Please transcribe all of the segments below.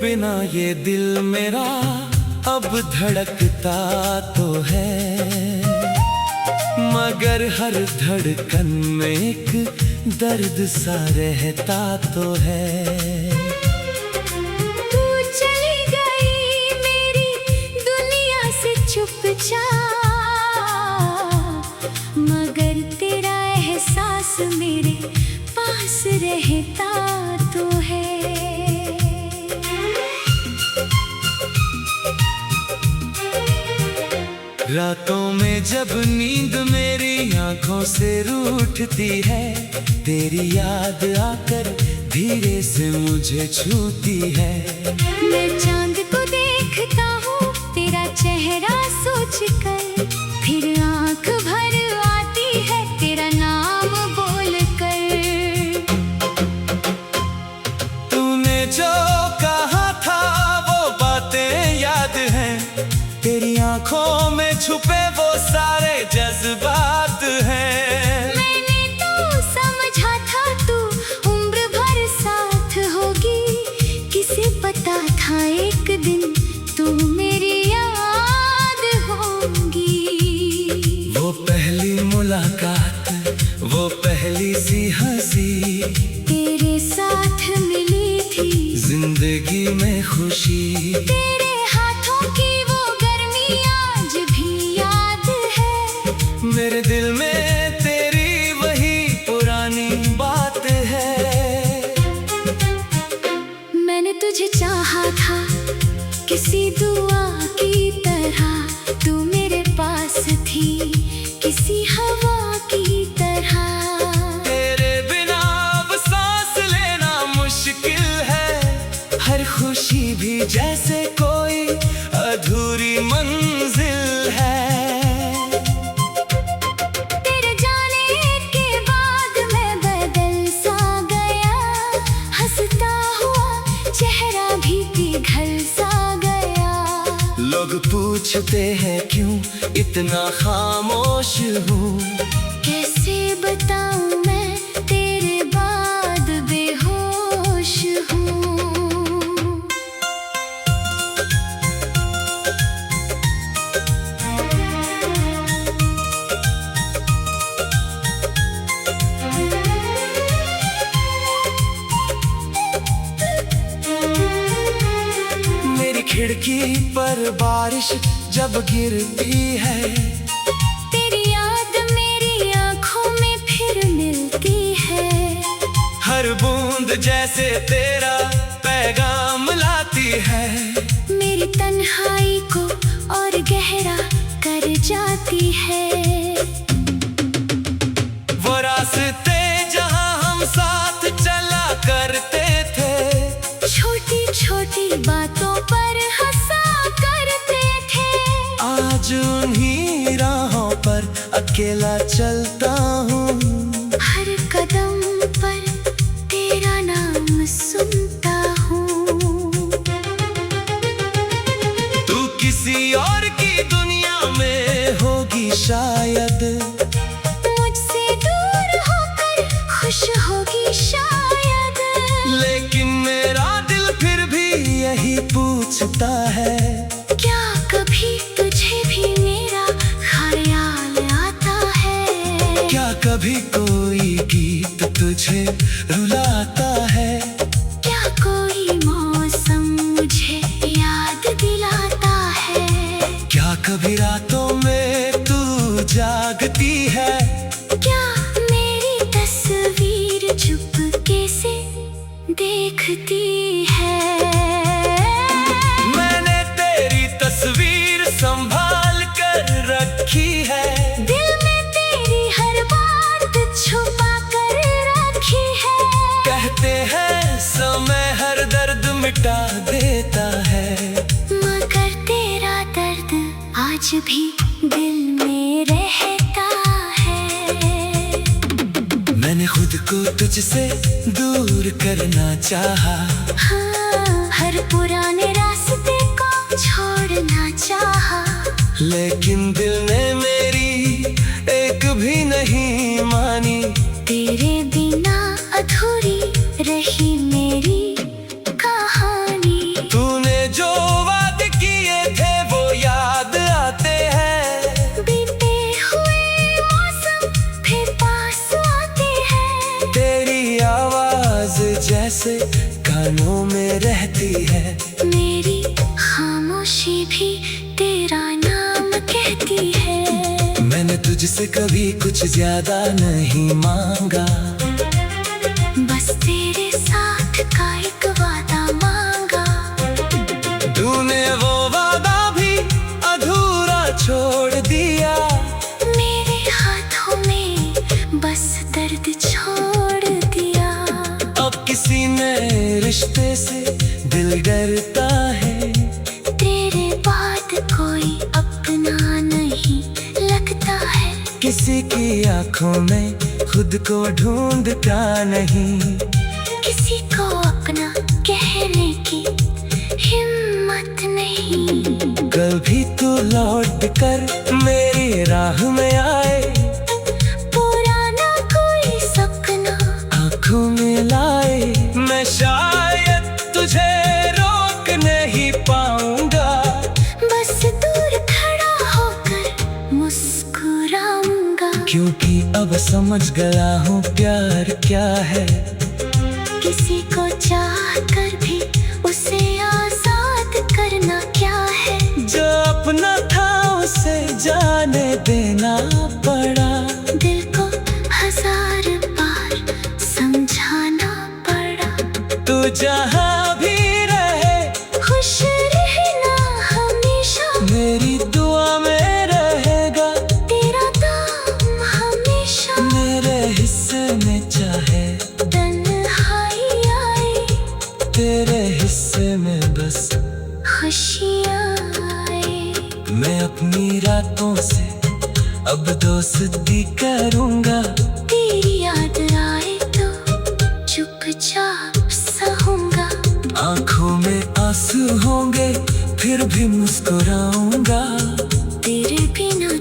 बिना ये दिल मेरा अब धड़कता तो है, मगर हर धड़कन में एक दर्द सा रहता तो है। तू चली गई मेरी दुनिया से चुपचाप, मगर तेरा एहसास मेरे पास रहता तो है। रातों में जब नींद मेरी आंखों से रूठती है, तेरी याद आकर धीरे से मुझे छूती है। मैं चांद को देखता हूँ तेरा चेहरा सोचकर, फिर आंख भर आती है तेरा नाम बोलकर। तूने जो कहा था वो बातें याद हैं, तेरी आंखों में छुपे वो सारे जज्बात हैं। मैंने तो समझा था तू उम्र भर साथ होगी, किसे पता था एक दिन तू मेरी याद होगी। वो पहली मुलाकात, वो पहली सी हंसी, तेरे साथ मिली थी जिंदगी में खुशी। तेरे हाथों की मेरे दिल में तेरी वही पुरानी बात है। मैंने तुझे चाहा था किसी दुआ की तरह, तू मेरे पास थी किसी हवा की तरह। तेरे बिना अब सांस लेना मुश्किल है, हर खुशी भी जैसे कोई अधूरी मंजिल है। लोग पूछते हैं क्यों इतना खामोश हूँ, कैसे बताऊँ मैं तेरे बाद बेहोश हूँ। खिड़की पर बारिश जब गिरती है, तेरी याद मेरी आंखों में फिर मिलती है। हर बूंद जैसे तेरा पैगाम लाती है, मेरी तन्हाई को और गहरा कर जाती है। वो रास्ते जहां हम साथ चला करते थे, छोटी छोटी बातों पर हंसा करते थे। आज उन्हीं राहों पर अकेला चलता हूँ, हर कदम पर तेरा नाम सुनता हूँ। तू किसी और की दुनिया में होगी शायद, मुझसे दूर होकर खुश होगी शायद। लेकिन मेरा दिल फिर भी यही पूछता है, क्या कभी तुझे भी मेरा ख्याल आता है? क्या कभी कोई गीत तुझे रुलाता है? क्या कोई मौसम मुझे याद दिलाता है? क्या कभी रातों में तू जागती है? क्या मेरी तस्वीर चुपके से देखती है? मैंने तेरी तस्वीर संभाल कर रखी है, दिल में तेरी हर बात मिटा देता है। मगर तेरा दर्द आज भी दिल में रहता है। मैंने खुद को तुझसे दूर करना चाहा, हाँ, हर पुराने रास्ते को छोड़ना चाहा, लेकिन दिल ने मेरी एक भी नहीं मानी। तेरे बिना अधूरी रही मेरी कहानी। तूने जो वादे किए थे वो याद आते हैं। बीते हुए मौसम फिर पास आते हैं। तेरी आवाज जैसे कानों में रहती है। मेरी खामोशी भी तेरा नाम कहती है। मैंने तुझसे कभी कुछ ज्यादा नहीं मांगा, बस तेरे साथ का एक वादा मांगा। तूने वो वादा भी अधूरा छोड़ दिया। मेरे हाथों में बस दर्द छोड़ दिया। अब किसी नए रिश्ते से दिल डरता है। तेरे बाद कोई अपना नहीं लगता है। किसी की आंखों में खुद को ढूंढता नहीं। किसी को अपना कहने की हिम्मत नहीं। कभी तू लौट कर मेरी राह में आए, पुराना कोई सपना आंखों में लाए। मैं शायद तुझे रोक नहीं पाऊंगा, बस दूर खड़ा होकर मुस्कुराऊंगा। क्योंकि अब समझ गया हूँ प्यार क्या है। किसी को चाह कर भी उसे आजाद करना क्या है। जो अपना था उसे जाने देना पड़ा। दिल को हजार बार समझाना पड़ा। तू जहाँ भी रहे खुश रहना हमेशा। मेरी दुआ में रहेगा। तेरा दाम हमेशा। मेरे हिस्से में चाहे तन्हाई आए, तेरे हिस्से में बस खुशियाँ आए। मैं अपनी रातों से अब दोस्ती करूंगा। तेरी याद आए तो चुपचाप सहूंगा। आंखों में आंसू होंगे फिर भी मुस्कुराऊंगा। तेरे बिना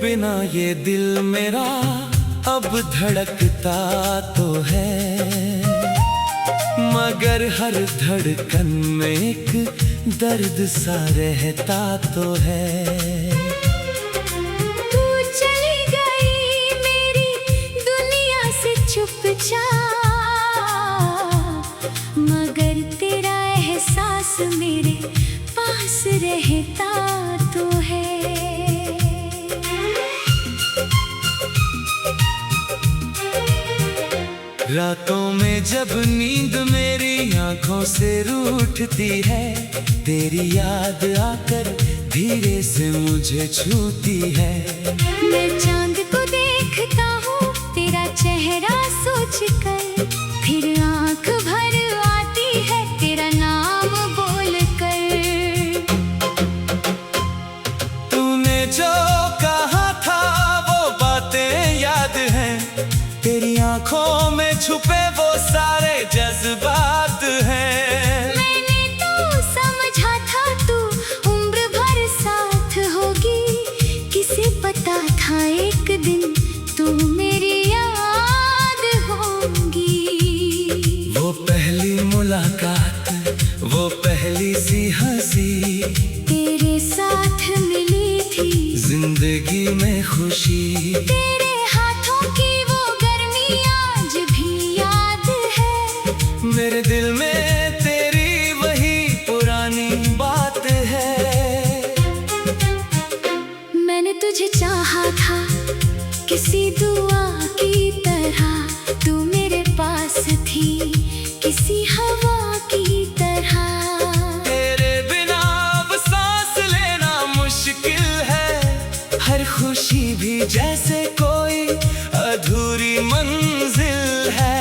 बिना ये दिल मेरा अब धड़कता तो है, मगर हर धड़कन में एक दर्द सा रहता तो है। तू चली गई मेरी दुनिया से चुपचाप, मगर तेरा एहसास मेरे पास रहता तो है। रातों में जब नींद मेरी आंखों से रूठती है, तेरी याद आकर धीरे से मुझे छूती है। मैं चांद को देखता हूँ तेरा चेहरा सोच कर, फिर आंख भर आती है तेरा नाम बोल कर। तूने जो कहा था वो बातें याद हैं, तेरी आंखों में छुपे वो सारे जज्बात हैं। मैंने तो समझा था तू उम्र भर साथ होगी, किसे पता था एक दिन तू मेरी याद होगी। मेरे दिल में तेरी वही पुरानी बात है। मैंने तुझे चाहा था किसी दुआ की तरह, तू मेरे पास थी किसी हवा की तरह। तेरे बिना अब सांस लेना मुश्किल है, हर खुशी भी जैसे कोई अधूरी मंजिल है।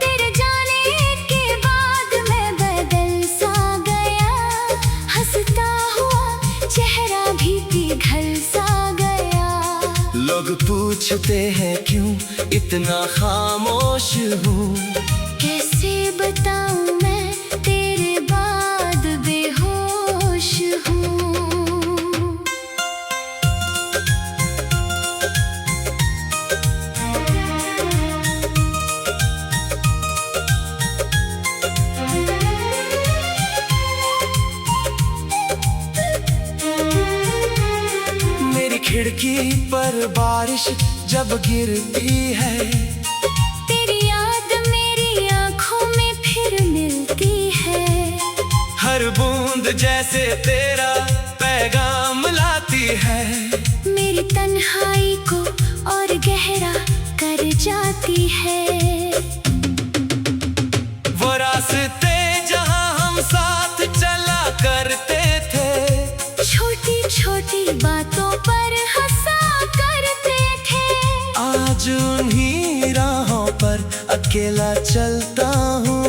तेरे जाने के बाद मैं बदल सा गया, हंसता हुआ चेहरा भी पिघल सा गया। लोग पूछते हैं क्यों इतना खामोश हूँ, कैसे बताऊं मैं तेरे बाद बेहोश हूँ। मेरी खिड़की पर बारिश जब गिरती है, तेरी याद मेरी आँखों में फिर मिलती है। हर बूंद जैसे तेरा पैगाम लाती है। मेरी तन्हाई को और गहरा कर जाती है। वो रास्ते जहाँ हम साथ चला करते थे, छोटी छोटी बातों पर हंसा करते थे। आज उन्हीं राहों पर अकेला चलता हूँ।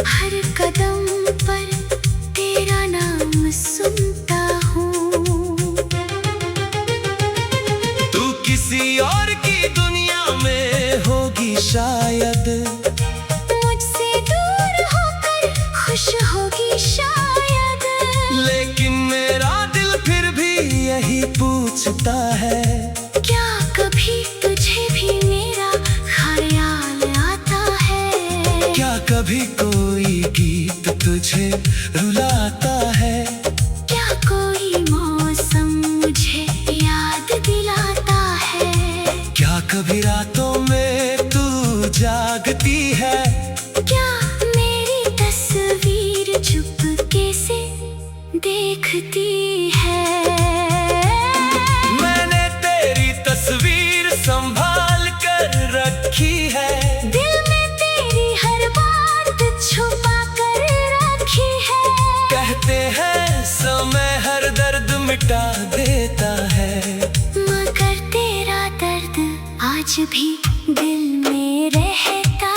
हर कदम पर तेरा नाम सुनता हूँ। तू किसी और की दुनिया में होगी शायद, मुझसे दूर होकर खुश होगी शायद। लेकिन मेरा दिल फिर भी यही पूछता है, क्या कभी तुझे भी मेरा ख्याल आता है? क्या कभी कोई गीत तुझे रुलाता है? क्या कोई मौसम मुझे याद दिलाता है? क्या कभी रातों में तू जागती है? क्या मेरी तस्वीर चुपके से देखती है? मैंने तेरी तस्वीर संभाल कर रखी है, दिल में तेरी हर बात छुपा कर रखी है। कहते हैं समय हर दर्द मिटा देता है, मगर तेरा दर्द आज भी दिल में रहता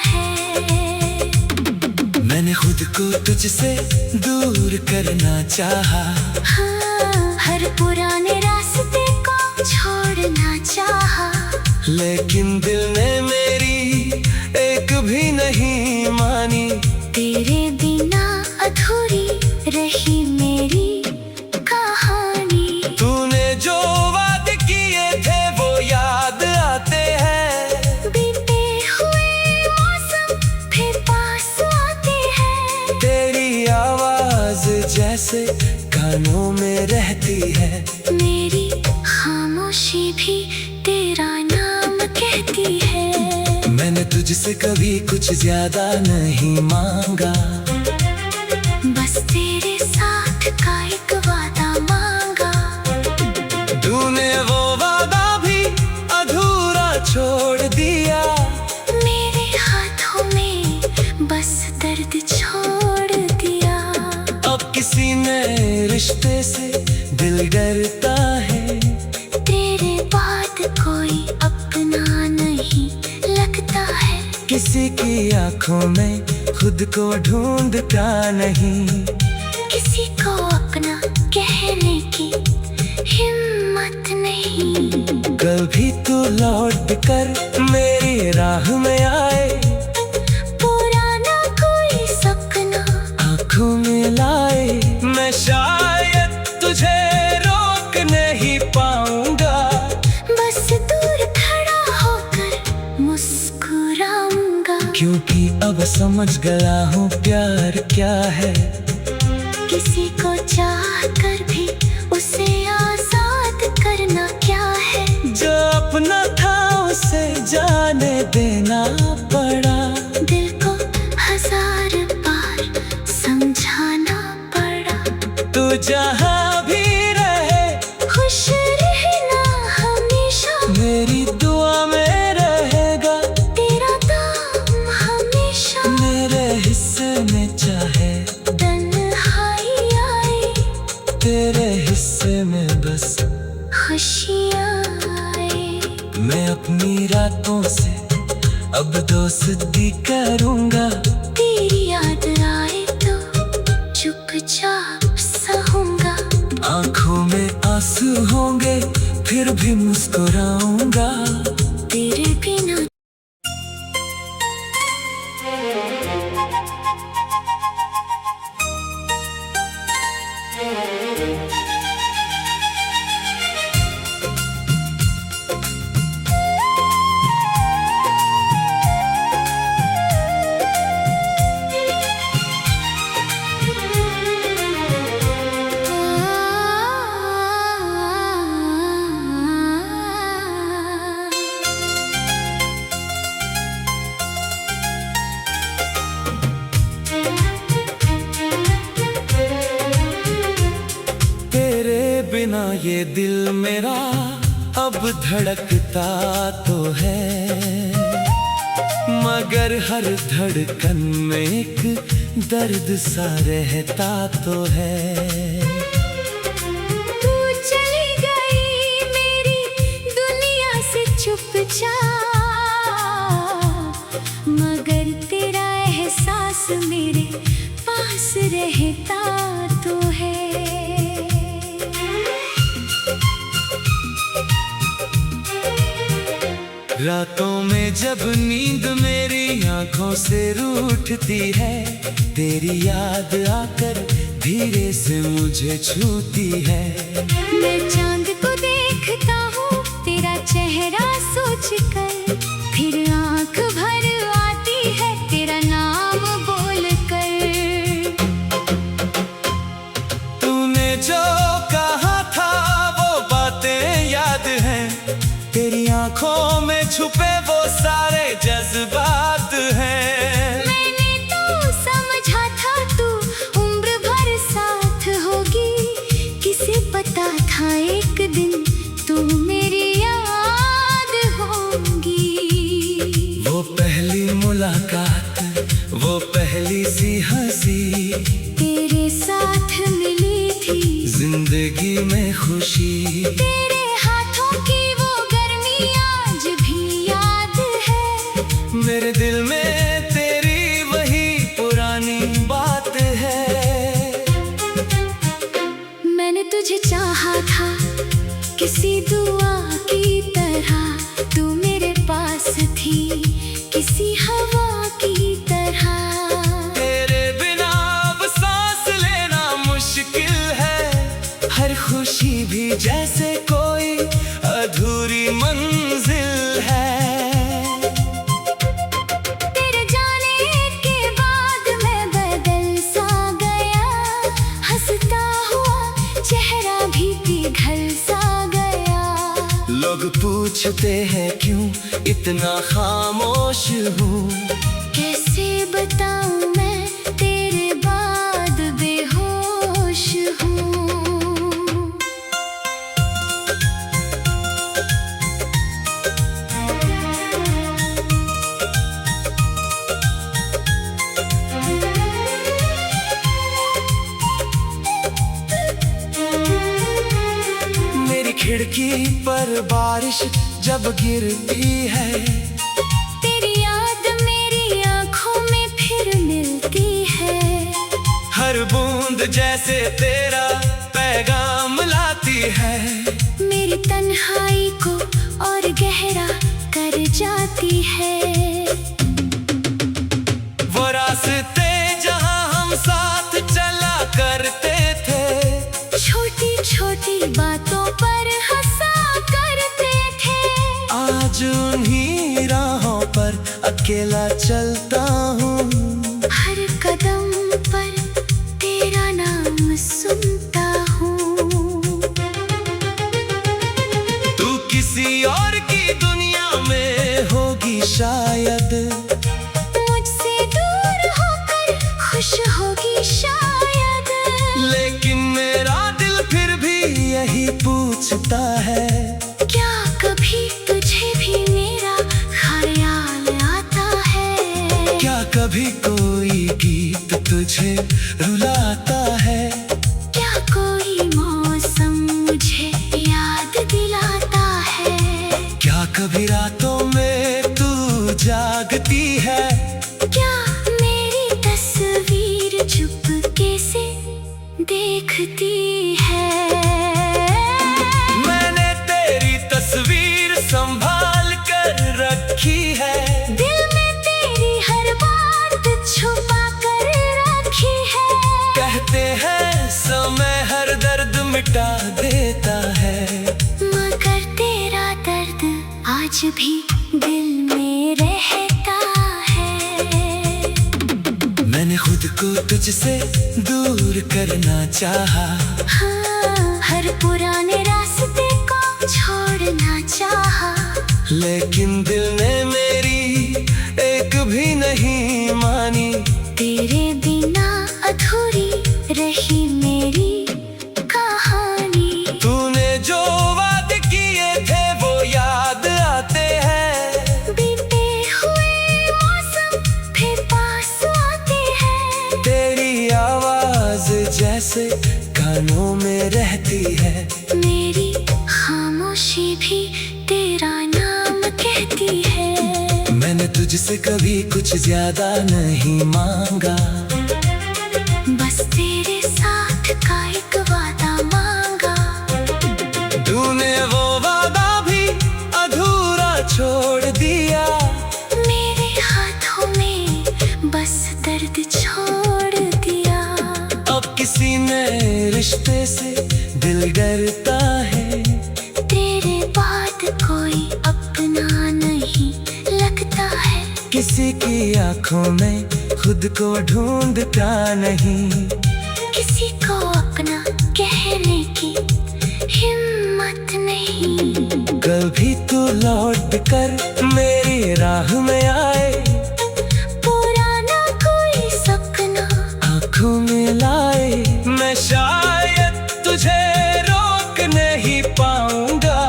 है। मैंने खुद को तुझसे दूर करना चाहा, हाँ, हर पुराने रास्ते को छोड़ना चाहा। लेकिन दिल ने मेरी एक भी नहीं मानी। तेरे बिना अधूरी रही मेरी कहानी। तूने जो वादे किए थे वो याद आते हैं, बीते हुए मौसम फिर पास आते हैं। तेरी आवाज जैसे कानों में रहती है, मेरी खामोशी भी तेरा नाम कहती है। मैंने तुझसे कभी कुछ ज्यादा नहीं मांगा, बस तेरे साथ का एक वादा मांगा। तूने वो वादा भी अधूरा छोड़ दिया, मेरे हाथों में बस दर्द छोड़ दिया। अब किसी नए रिश्ते से दिल डरता है, तेरे बाद कोई अपना नहीं लगता है। किसी की आंखों में खुद को ढूंढता नहीं, किसी को अपना कहने की हिम्मत नहीं। कल भी तू लौट कर मेरी राह में आए, पुराना कोई सपना आंखों में लाए। मैं शायद तुझे रोक नहीं पाऊंगा, बस दूर खड़ा होकर मुस्कुराऊंगा। क्योंकि अब समझ गया हूँ प्यार क्या है। किसी को चाह कर भी उसे आजाद करना क्या है। जो अपना था उसे जाने देना पड़ा। बस खुशियाँ आए। मैं अपनी रातों से अब दोस्ती करूँगा। तेरी याद आए तो चुपचाप सहूँगा। आंखों में आंसू होंगे फिर भी मुस्कुराऊंगा। तेरे बिना बिना ये दिल मेरा अब धड़कता तो है, मगर हर धड़कन में एक दर्द सा रहता तो है। तू चली गई मेरी दुनिया से चुपचाप, मगर तेरा एहसास मेरे पास रहता तो है। रातों में जब नींद मेरी आंखों से रूठती है, तेरी याद आकर धीरे से मुझे छूती है। मैं चांद को देखता हूँ तेरा चेहरा सोचकर, फिर आंख भर आती है तेरा नाम बोलकर। तूने जो कहा था वो बातें याद हैं, तेरी आंखों में छुपे वो सारे जज्बात हैं। मैंने तो समझा था तू उम्र भर साथ होगी, किसे पता था एक दिन तू मेरी याद होगी। वो पहली मुलाकात, वो पहली सी हंसी, तेरे साथ मिली थी जिंदगी में खुशी। तेरे हाथों की वो गर्मी आज भी याद है, मेरे दिल में तेरी वही पुरानी बात है। मैंने तुझे चाहा था किसी दुआ की तरह, तू मेरे पास थी किसी हवा की तरह। तेरे बिना अब सांस लेना मुश्किल है, हर खुशी भी जैसे कोई अधूरी मंजिल है। तेरे जाने के बाद मैं बदल सा गया, हंसता हुआ चेहरा भी पिघल सा गया। लोग पूछते हैं क्यों इतना खामोश हूँ, कैसे बताऊं मैं तेरे बाद बेहोश हूँ। मेरी खिड़की पर बारिश जब गिरती है, तेरी याद मेरी आंखों में फिर मिलती है। हर बूंद जैसे तेरा पैगाम लाती है, मेरी तन्हाई को और गहरा कर जाती है। वो रास्ते जहाँ हम साथ चला करते थे, छोटी छोटी बातों पर हंसा करते थे। आज उन्हीं राहों पर अकेला चलता हूँ। हर कदम पर तेरा नाम सुनता हूँ। तू किसी और की दुनिया में होगी शायद, मुझसे दूर होकर खुश होगी शायद। लेकिन मेरा दिल फिर भी यही पूछता है, क्या कभी तुझे भी मेरा ख्याल आता है? क्या कभी कोई गीत तुझे रुलाता है? क्या कोई मौसम मुझे मिटा देता है। मगर तेरा दर्द आज भी दिल में रहता है। मैंने खुद को तुझसे दूर करना चाहा, हाँ, हर पुराने रास्ते को छोड़ना चाहा, लेकिन दिल ने मेरी एक भी नहीं मानी। तेरे बिना अधूरी रही मेरी कहानी। तूने जो वादे किए थे वो याद आते हैं। बीते हुए मौसम फिर पास आते हैं। तेरी आवाज जैसे कानों में रहती है। मेरी खामोशी भी तेरा नाम कहती है। मैंने तुझसे कभी कुछ ज्यादा नहीं मांगा, बस तेरे साथ का एक वादा मांगा। तूने वो वादा भी अधूरा छोड़ दिया। मेरे हाथों में बस दर्द छोड़ दिया। अब किसी नए रिश्ते से दिल डरता है। तेरे बाद कोई अपना नहीं लगता है। किसी की आंखों में खुद को ढूंढता नहीं। किसी को अपना कहने की हिम्मत नहीं। कभी तू लौट कर मेरी राह में आए, पुराना कोई सपना आंखों में लाए। मैं शायद तुझे रोक नहीं पाऊंगा,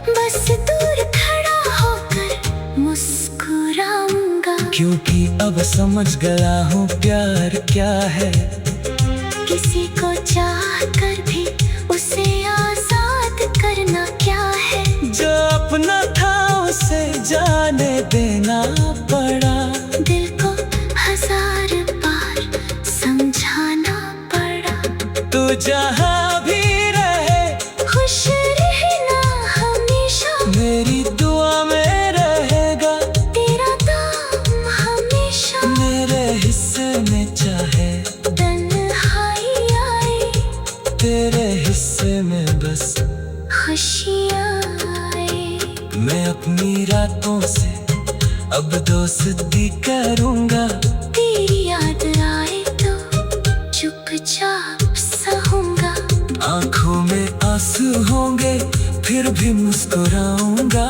बस दूर खड़ा होकर मुस्कुराऊंगा। क्योंकि अब समझ गया हूँ प्यार क्या है। किसी को चाह कर भी उसे आजाद करना क्या है। जो अपना था उसे जाने देना पड़ा। दिल को हजार बार समझाना पड़ा। तू जहाँ भी रहे खुश रहना हमेशा। मेरी दुआ में रहेगा। तेरा नाम हमेशा। मेरे हिस्से में चाहे तन्हाई आए, तेरे हिस्से में बस खुशियाँ आए। मैं अपनी रातों से अब दोस्ती करूंगा। तेरी याद आए तो चुपचाप सहूंगा। आंखों में आंसू होंगे फिर भी मुस्कुराऊंगा।